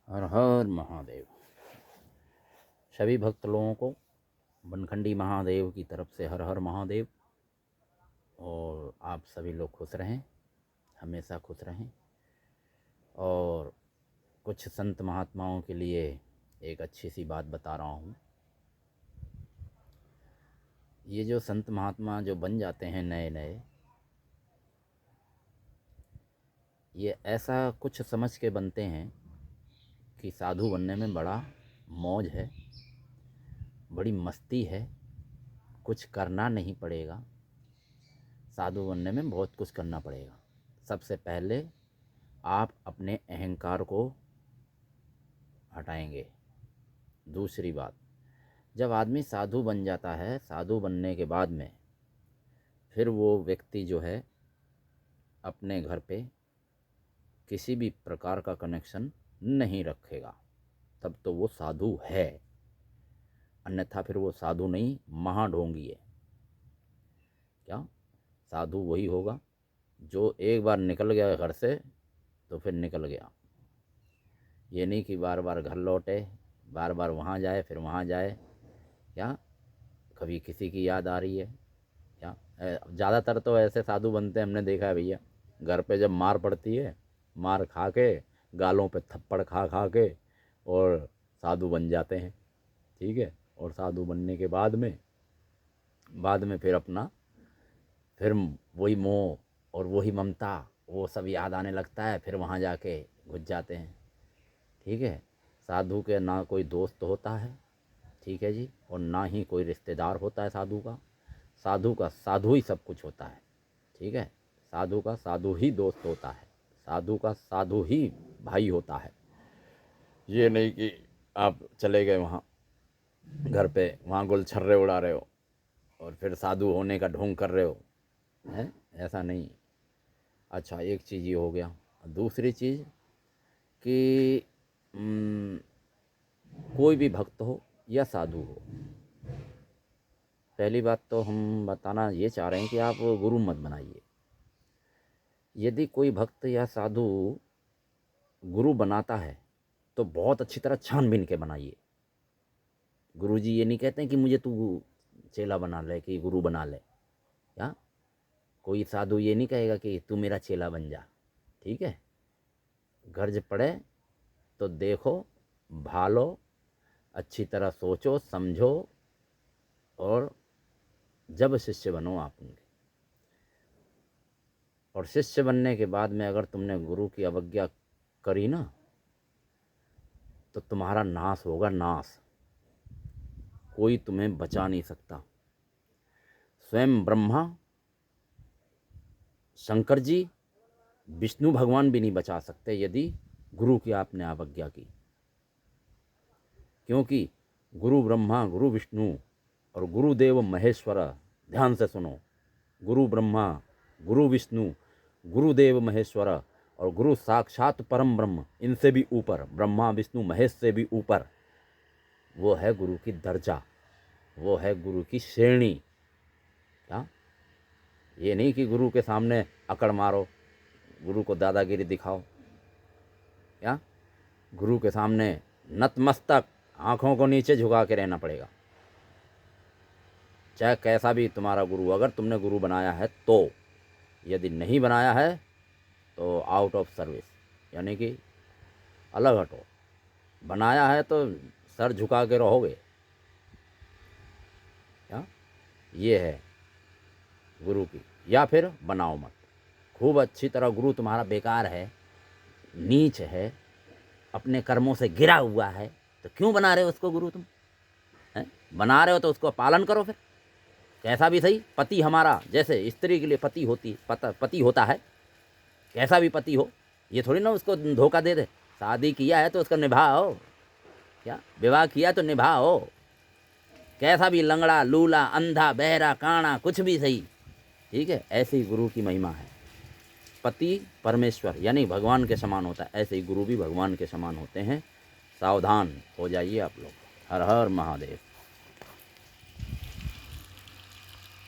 हर हर महादेव। सभी भक्त लोगों को बनखंडी महादेव की तरफ से हर हर महादेव। और आप सभी लोग खुश रहें, हमेशा खुश रहें। और कुछ संत महात्माओं के लिए एक अच्छी सी बात बता रहा हूँ। ये जो संत महात्मा जो बन जाते हैं नए नए, ये ऐसा कुछ समझ के बनते हैं कि साधु बनने में बड़ा मौज है, बड़ी मस्ती है, कुछ करना नहीं पड़ेगा। साधु बनने में बहुत कुछ करना पड़ेगा। सबसे पहले आप अपने अहंकार को हटाएंगे। दूसरी बात, जब आदमी साधु बन जाता है, साधु बनने के बाद में फिर वो व्यक्ति जो है अपने घर पे किसी भी प्रकार का कनेक्शन नहीं रखेगा, तब तो वो साधु है। अन्यथा फिर वो साधु नहीं, महाढोंगी है। क्या? साधु वही होगा जो एक बार निकल गया घर से तो फिर निकल गया। ये नहीं कि बार बार घर लौटे, बार बार वहाँ जाए फिर वहाँ जाए। क्या कभी किसी की याद आ रही है? क्या ज़्यादातर तो ऐसे साधु बनते हैं, हमने देखा है भैया। घर पे जब मार पड़ती है, मार खा के, गालों पे थप्पड़ खा खा के और साधु बन जाते हैं। ठीक है। और साधु बनने के बाद में फिर अपना फिर वही मोह और वही ममता वो सब याद आने लगता है, फिर वहाँ जाके घुस जाते हैं। ठीक है। साधु के ना कोई दोस्त होता है, ठीक है जी, और ना ही कोई रिश्तेदार होता है साधु का। साधु का साधु ही सब कुछ होता है। ठीक है। साधु का साधु ही दोस्त होता है, साधु का साधु ही भाई होता है। ये नहीं कि आप चले गए वहाँ घर पे, वहाँ गुलछर्रे उड़ा रहे हो और फिर साधु होने का ढोंग कर रहे हो, हैं? ऐसा नहीं। अच्छा, एक चीज़ ये हो गया। दूसरी चीज़ कि कोई भी भक्त हो या साधु हो, पहली बात तो हम बताना ये चाह रहे हैं कि आप गुरु मत बनाइए। यदि कोई भक्त या साधु गुरु बनाता है तो बहुत अच्छी तरह छानबीन के बनाइए। गुरुजी ये नहीं कहते हैं कि मुझे तू चेला बना ले, कि गुरु बना ले। क्या? कोई साधु ये नहीं कहेगा कि तू मेरा चेला बन जा। ठीक है। गर्ज पड़े तो देखो, भालो, अच्छी तरह सोचो समझो, और जब शिष्य बनो आप उनके। और शिष्य बनने के बाद में अगर तुमने गुरु की अवज्ञा करी ना, तो तुम्हारा नाश होगा, नाश। कोई तुम्हें बचा नहीं सकता। स्वयं ब्रह्मा, शंकर जी, विष्णु भगवान भी नहीं बचा सकते यदि गुरु की आपने अवज्ञा की। क्योंकि गुरु ब्रह्मा, गुरु विष्णु और गुरुदेव महेश्वर, ध्यान से सुनो, गुरु ब्रह्मा, गुरु विष्णु, गुरुदेव महेश्वर और गुरु साक्षात परम ब्रह्म, इनसे भी ऊपर, ब्रह्मा विष्णु महेश से भी ऊपर, वो है गुरु की दर्जा, वो है गुरु की श्रेणी। क्या? ये नहीं कि गुरु के सामने अकड़ मारो, गुरु को दादागिरी दिखाओ। क्या? गुरु के सामने नतमस्तक, आंखों को नीचे झुका के रहना पड़ेगा, चाहे कैसा भी तुम्हारा गुरु, अगर तुमने गुरु बनाया है तो। यदि नहीं बनाया है तो आउट ऑफ सर्विस, यानी कि अलग हटो। बनाया है तो सर झुका के रहोगे। क्या? ये है गुरु की। या फिर बनाओ मत। खूब अच्छी तरह गुरु तुम्हारा बेकार है, नीच है, अपने कर्मों से गिरा हुआ है, तो क्यों बना रहे हो उसको गुरु तुम? हैं? बना रहे हो तो उसको पालन करो फिर, कैसा भी सही। पति हमारा, जैसे स्त्री के लिए पति होता है, कैसा भी पति हो, ये थोड़ी ना उसको धोखा दे दे। शादी किया है तो उसका निभाओ। क्या? विवाह किया तो निभाओ, कैसा भी लंगड़ा, लूला, अंधा, बहरा, काना, कुछ भी सही। ठीक है। ऐसे ही गुरु की महिमा है। पति परमेश्वर यानी भगवान के समान होता है, ऐसे ही गुरु भी भगवान के समान होते हैं। सावधान हो जाइए आप लोग। हर हर महादेव।